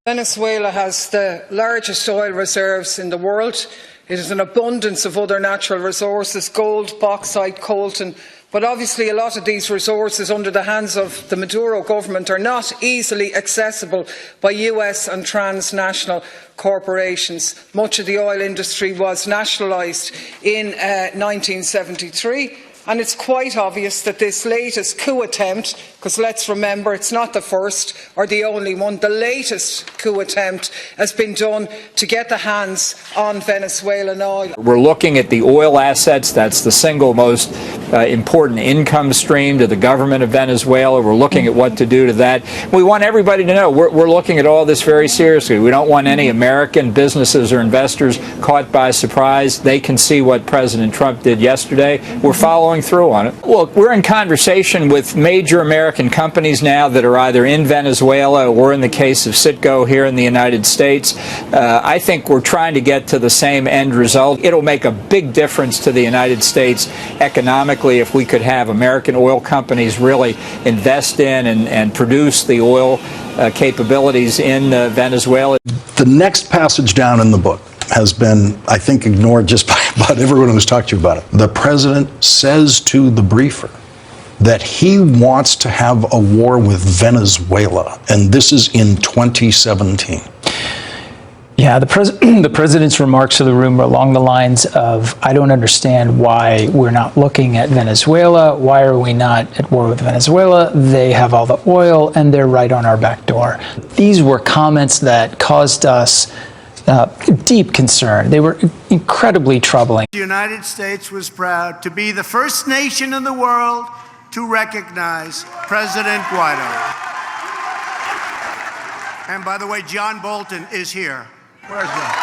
Venezuela has the largest oil reserves in the world. It has an abundance of other natural resources, gold, bauxite, coltan. But obviously a lot of these resources under the hands of the Maduro government are not easily accessible by US and transnational corporations. Much of the oil industry was nationalised in 1973. And it's quite obvious that this latest coup attempt, because let's remember it's not the first or the only one, the latest coup attempt has been done to get the hands on Venezuelan oil. We're looking at the oil assets. That's the single most important income stream to the government of Venezuela. We're looking at what to do to that. We want everybody to know we're looking at all this very seriously. We don't want any American businesses or investors caught by surprise. They can see what President Trump did yesterday. We're following through on it. Look, we're in conversation with major American companies now that are either in Venezuela or, in the case of Citgo, here in the United States. I think we're trying to get to the same end result. It'll make a big difference to the United States economically if we could have American oil companies really invest in and produce the oil capabilities in Venezuela. The next passage down in the book has been, I think, ignored just by about everyone who's talked to you about it. The president says to the briefer that he wants to have a war with Venezuela, and this is in 2017. Yeah, the president's remarks to the room were along the lines of, I don't understand why we're not looking at Venezuela. Why are we not at war with Venezuela? They have all the oil and they're right on our back door. These were comments that caused us deep concern. They were incredibly troubling. The United States was proud to be the first nation in the world to recognize President Guaido. And by the way, John Bolton is here. Where's John?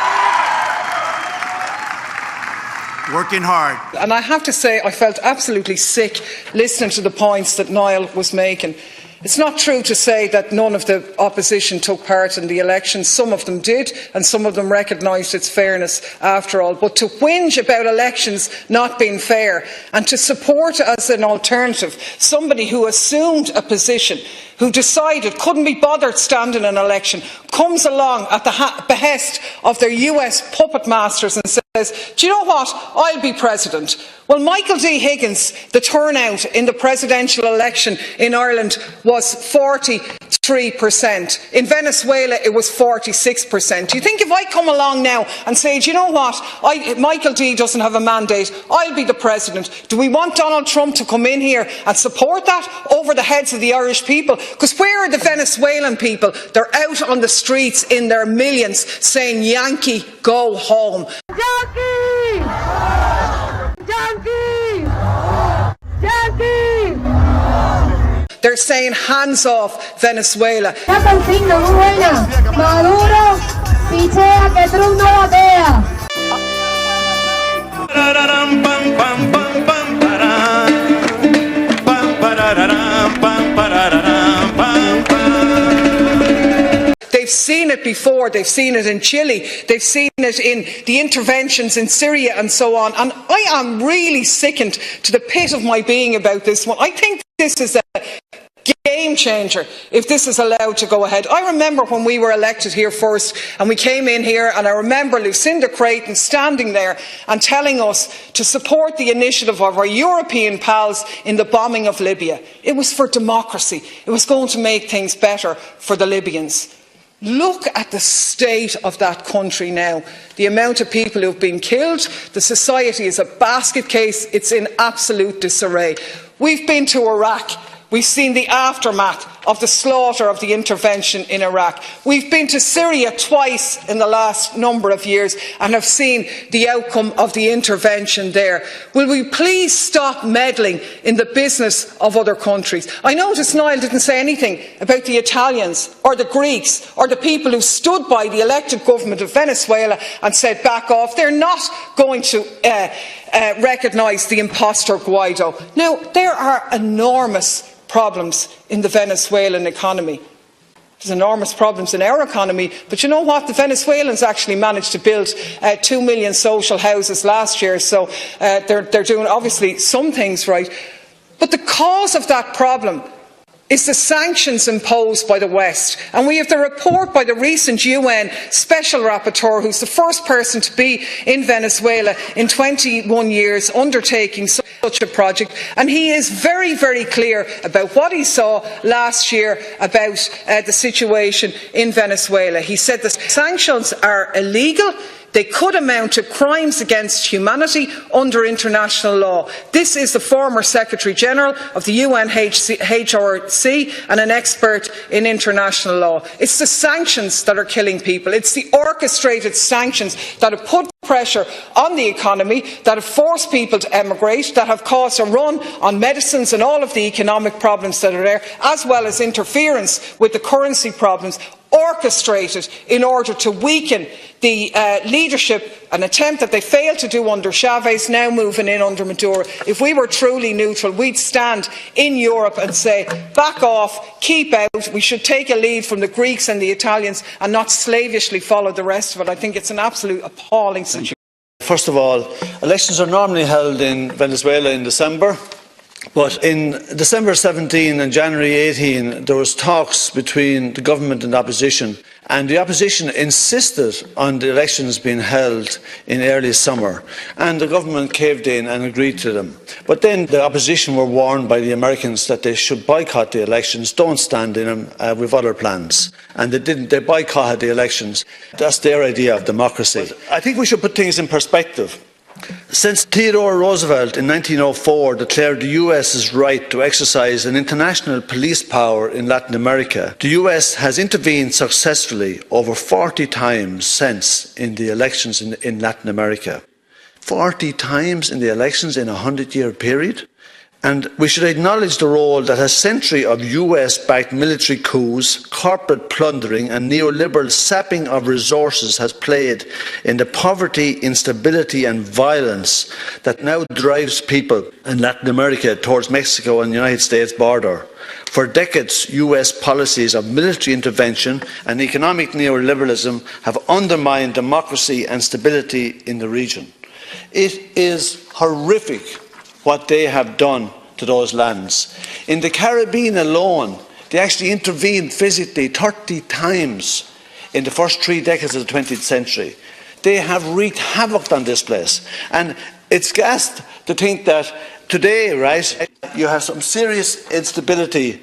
Working hard. And I have to say, I felt absolutely sick listening to the points that Niall was making. It's not true to say that none of the opposition took part in the elections. Some of them did, and some of them recognised its fairness after all. But to whinge about elections not being fair and to support as an alternative somebody who assumed a position, who decided couldn't be bothered standing an election, comes along at the behest of their US puppet masters and says, do you know what, I'll be president. Well, Michael D. Higgins, the turnout in the presidential election in Ireland was 43%. In Venezuela, it was 46%. Do you think if I come along now and say, do you know what, Michael D. doesn't have a mandate, I'll be the president, do we want Donald Trump to come in here and support that over the heads of the Irish people? Because where are the Venezuelan people? They're out on the streets in their millions saying, Yankee, go home. Yankee! Yankee! Yankee! They're saying, hands off Venezuela. La consigna muy buena. Maduro, pichea que Trump no batea. They've seen it before. They've seen it in Chile. They've seen it in the interventions in Syria and so on. And I am really sickened to the pit of my being about this one. I think this is a game changer if this is allowed to go ahead. I remember when we were elected here first and we came in here, and I remember Lucinda Creighton standing there and telling us to support the initiative of our European pals in the bombing of Libya. It was for democracy. It was going to make things better for the Libyans. Look at the state of that country now. The amount of people who have been killed. The society is a basket case. It's in absolute disarray. We've been to Iraq. We've seen the aftermath of the slaughter of the intervention in Iraq. We've been to Syria twice in the last number of years and have seen the outcome of the intervention there. Will we please stop meddling in the business of other countries? I noticed Niall didn't say anything about the Italians or the Greeks or the people who stood by the elected government of Venezuela and said back off. They're not going to recognise the imposter Guaido. Now, there are enormous problems in the Venezuelan economy. There's enormous problems in our economy, but you know what? The Venezuelans actually managed to build 2 million social houses last year, so they're doing obviously some things right. But the cause of that problem is the sanctions imposed by the West. And we have the report by the recent UN Special Rapporteur, who is the first person to be in Venezuela in 21 years undertaking such a project. And he is very, very clear about what he saw last year about the situation in Venezuela. He said the sanctions are illegal. They could amount to crimes against humanity under international law. This is the former Secretary-General of the UNHRC and an expert in international law. It's the sanctions that are killing people. It's the orchestrated sanctions that have put pressure on the economy, that have forced people to emigrate, that have caused a run on medicines and all of the economic problems that are there, as well as interference with the currency problems, orchestrated in order to weaken the leadership, an attempt that they failed to do under Chavez, now moving in under Maduro. If we were truly neutral, we'd stand in Europe and say, back off, keep out, we should take a lead from the Greeks and the Italians and not slavishly follow the rest of it. I think it's an absolute appalling situation. First of all, elections are normally held in Venezuela in December. But in December 17 and January 18, there was talks between the government and the opposition, and the opposition insisted on the elections being held in early summer, and the government caved in and agreed to them. But then the opposition were warned by the Americans that they should boycott the elections, don't stand in them, with other plans. And they didn't, they boycotted the elections. That's their idea of democracy. But I think we should put things in perspective. Since Theodore Roosevelt in 1904 declared the US's right to exercise an international police power in Latin America, the US has intervened successfully over 40 times since in the elections in Latin America. 40 times in the elections in a 100-year period? And we should acknowledge the role that a century of US-backed military coups, corporate plundering and neoliberal sapping of resources has played in the poverty, instability and violence that now drives people in Latin America towards Mexico and the United States border. For decades, US policies of military intervention and economic neoliberalism have undermined democracy and stability in the region. It is horrific what they have done to those lands. In the Caribbean alone, they actually intervened physically 30 times in the first 3 decades of the 20th century. They have wreaked havoc on this place. And it's gas to think that today, right, you have some serious instability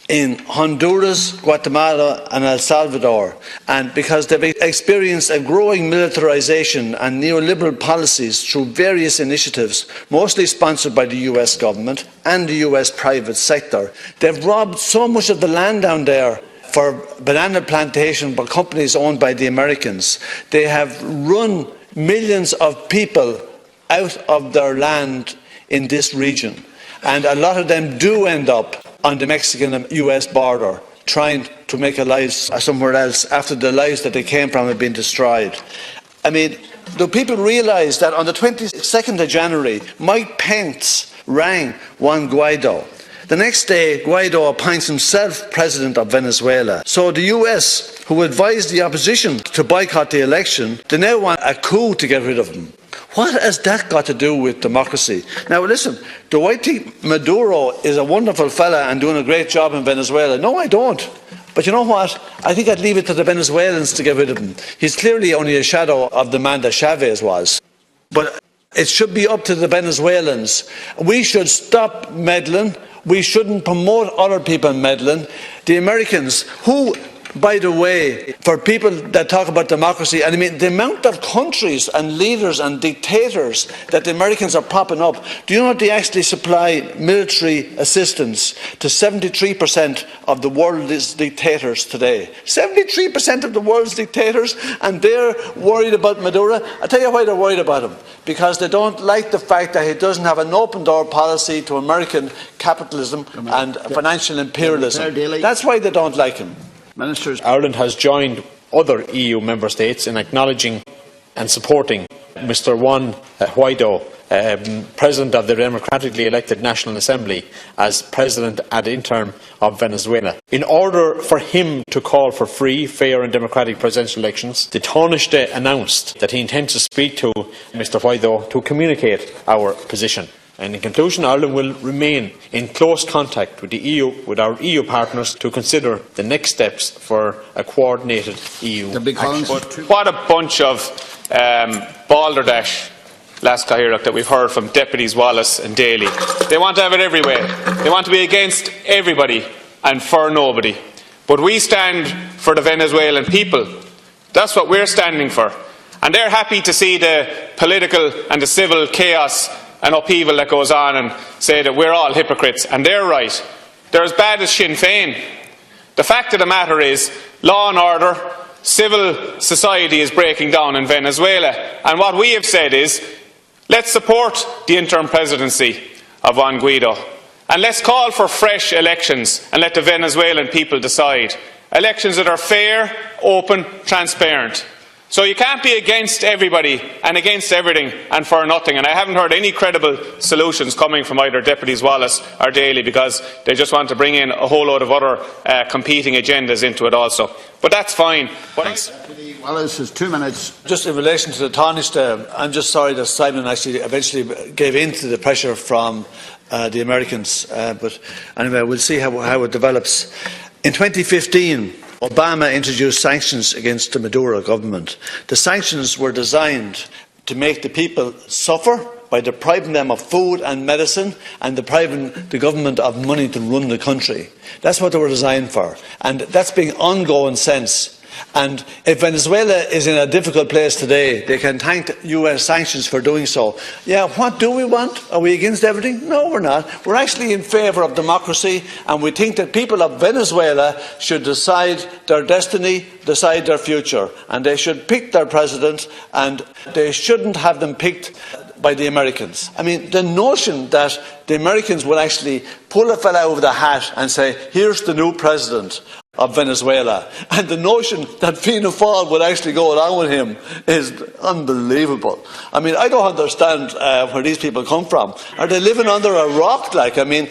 in Honduras, Guatemala and El Salvador, and because they've experienced a growing militarization and neoliberal policies through various initiatives, mostly sponsored by the US government and the US private sector, they've robbed so much of the land down there for banana plantation by companies owned by the Americans. They have run millions of people out of their land in this region, and a lot of them do end up on the Mexican and US border, trying to make a life somewhere else after the lives that they came from have been destroyed. I mean, do people realise that on the 22nd of January, Mike Pence rang Juan Guaido? The next day, Guaido appoints himself president of Venezuela. So the US, who advised the opposition to boycott the election, they now want a coup to get rid of him. What has that got to do with democracy? Now listen, do I think Maduro is a wonderful fella and doing a great job in Venezuela? No, I don't. But you know what? I think I'd leave it to the Venezuelans to get rid of him. He's clearly only a shadow of the man that Chavez was. But it should be up to the Venezuelans. We should stop meddling. We shouldn't promote other people meddling. The Americans, who, by the way, for people that talk about democracy, and I mean the amount of countries and leaders and dictators that the Americans are propping up, do you know that they actually supply military assistance to 73% of the world's dictators today? 73% of the world's dictators, and they're worried about Maduro. I'll tell you why they're worried about him. Because they don't like the fact that he doesn't have an open door policy to American capitalism and financial imperialism. That's why they don't like him. Ministers. Ireland has joined other EU member states in acknowledging and supporting Mr. Juan Guaido, President of the democratically elected National Assembly, as President ad interim of Venezuela. In order for him to call for free, fair and democratic presidential elections, the Taoiseach announced that he intends to speak to Mr. Guaido to communicate our position. And in conclusion, Ireland will remain in close contact with the EU, with our EU partners, to consider the next steps for a coordinated EU action. What a bunch of balderdash, last Cathaoirleach, that we've heard from Deputies Wallace and Daly. They want to have it every way. They want to be against everybody and for nobody. But we stand for the Venezuelan people. That's what we're standing for. And they're happy to see the political and the civil chaos and upheaval that goes on and say that we're all hypocrites. And they're right. They're as bad as Sinn Féin. The fact of the matter is, law and order, civil society is breaking down in Venezuela. And what we have said is, let's support the interim presidency of Juan Guaido. And let's call for fresh elections and let the Venezuelan people decide. Elections that are fair, open, transparent. So you can't be against everybody and against everything and for nothing. And I haven't heard any credible solutions coming from either Deputies Wallace or Daly, because they just want to bring in a whole load of other competing agendas into it also. But that's fine. Thanks. Wallace has 2 minutes. Just in relation to the tarnish there, I'm just sorry that Simon actually eventually gave in to the pressure from the Americans. But anyway, we'll see how it develops. In 2015, Obama introduced sanctions against the Maduro government. The sanctions were designed to make the people suffer by depriving them of food and medicine and depriving the government of money to run the country. That's what they were designed for. And that's been ongoing since. And if Venezuela is in a difficult place today, they can thank US sanctions for doing so. Yeah, what do we want? Are we against everything? No, we're not. We're actually in favour of democracy, and we think that people of Venezuela should decide their destiny, decide their future, and they should pick their president, and they shouldn't have them picked by the Americans. I mean, the notion that the Americans will actually pull a fellow out of the hat and say, here's the new president of Venezuela, and the notion that Fianna Fáil would actually go along with him is unbelievable. I mean, I don't understand where these people come from. Are they living under a rock? Like, I mean,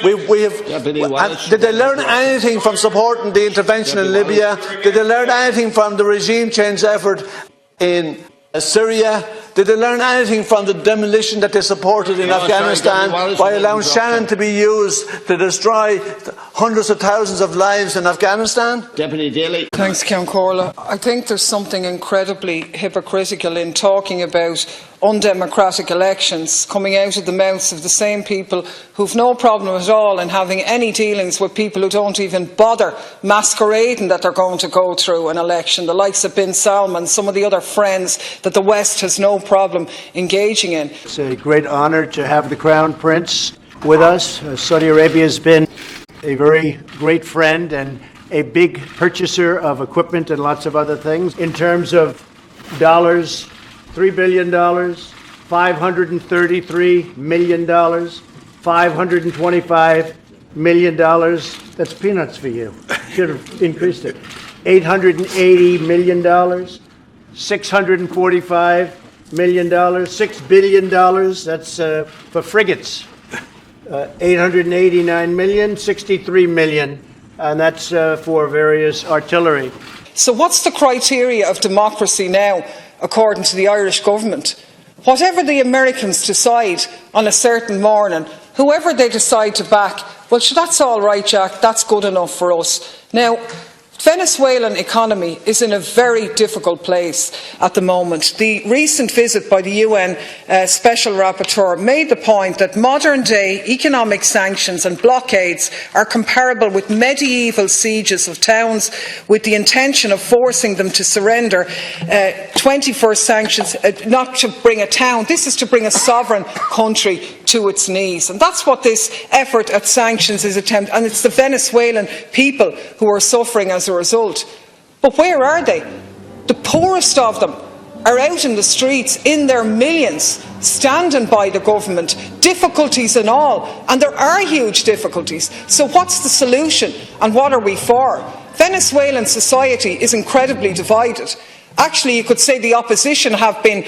did they learn anything from supporting the intervention in Libya? Did they learn anything from the regime change effort in Syria? Did they learn anything from the demolition that they supported in Afghanistan by allowing Shannon to be used to destroy hundreds of thousands of lives in Afghanistan? Deputy Daly. Thanks, Ceann Comhairle. I think there's something incredibly hypocritical in talking about undemocratic elections coming out of the mouths of the same people who've no problem at all in having any dealings with people who don't even bother masquerading that they're going to go through an election, the likes of Bin Salman, some of the other friends that the West has no problem engaging in. It's a great honour to have the Crown Prince with us. Saudi Arabia has been a very great friend and a big purchaser of equipment and lots of other things. In terms of dollars, $3 billion, $533 million, $525 million. That's peanuts for you. Should have increased it. $880 million, $645 million, $6 billion. That's for frigates. 889 million, 63 million, and that's for various artillery. So what's the criteria of democracy now, according to the Irish government? Whatever the Americans decide on a certain morning, whoever they decide to back, well, sure, that's all right, Jack, that's good enough for us. Now, Venezuelan economy is in a very difficult place at the moment. The recent visit by the UN Special Rapporteur made the point that modern-day economic sanctions and blockades are comparable with medieval sieges of towns with the intention of forcing them to surrender. 21st sanctions, not to bring a town, this is to bring a sovereign country to its knees. And that's what this effort at sanctions is attempting, and it's the Venezuelan people who are suffering as a result. But where are they? The poorest of them are out in the streets in their millions, standing by the government, difficulties and all, and there are huge difficulties. So what's the solution, and what are we for? Venezuelan society is incredibly divided. Actually, you could say the opposition have been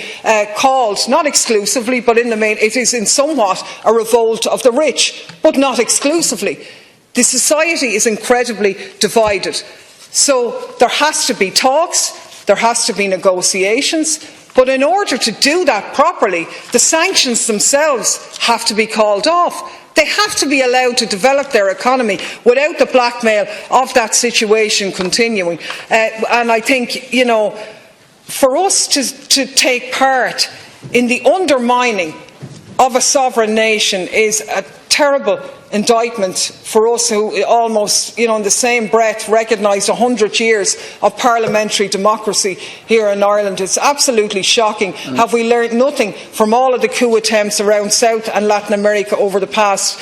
called, not exclusively, but in the main, it is in somewhat a revolt of the rich, but not exclusively. The society is incredibly divided. So there has to be talks, there has to be negotiations, But in order to do that properly, the sanctions themselves have to be called off. They have to be allowed to develop their economy without the blackmail of that situation continuing. And I think, you know, for us to take part in the undermining of a sovereign nation is a terrible indictment for us who almost, you know, in the same breath recognise 100 years of parliamentary democracy here in Ireland. It's absolutely shocking. Have we learned nothing from all of the coup attempts around South and Latin America over the past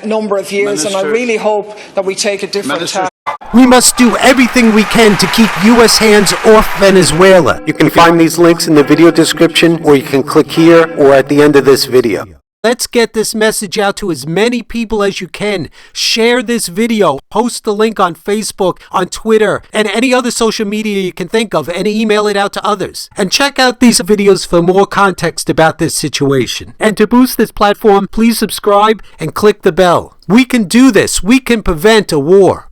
number of years? And I really hope that we take a different tack. We must do everything we can to keep U.S. hands off Venezuela. You can find these links in the video description, or you can click here or at the end of this video. Let's get this message out to as many people as you can. Share this video, post the link on Facebook, on Twitter, and any other social media you can think of, and email it out to others. And check out these videos for more context about this situation. And to boost this platform, please subscribe and click the bell. We can do this. We can prevent a war.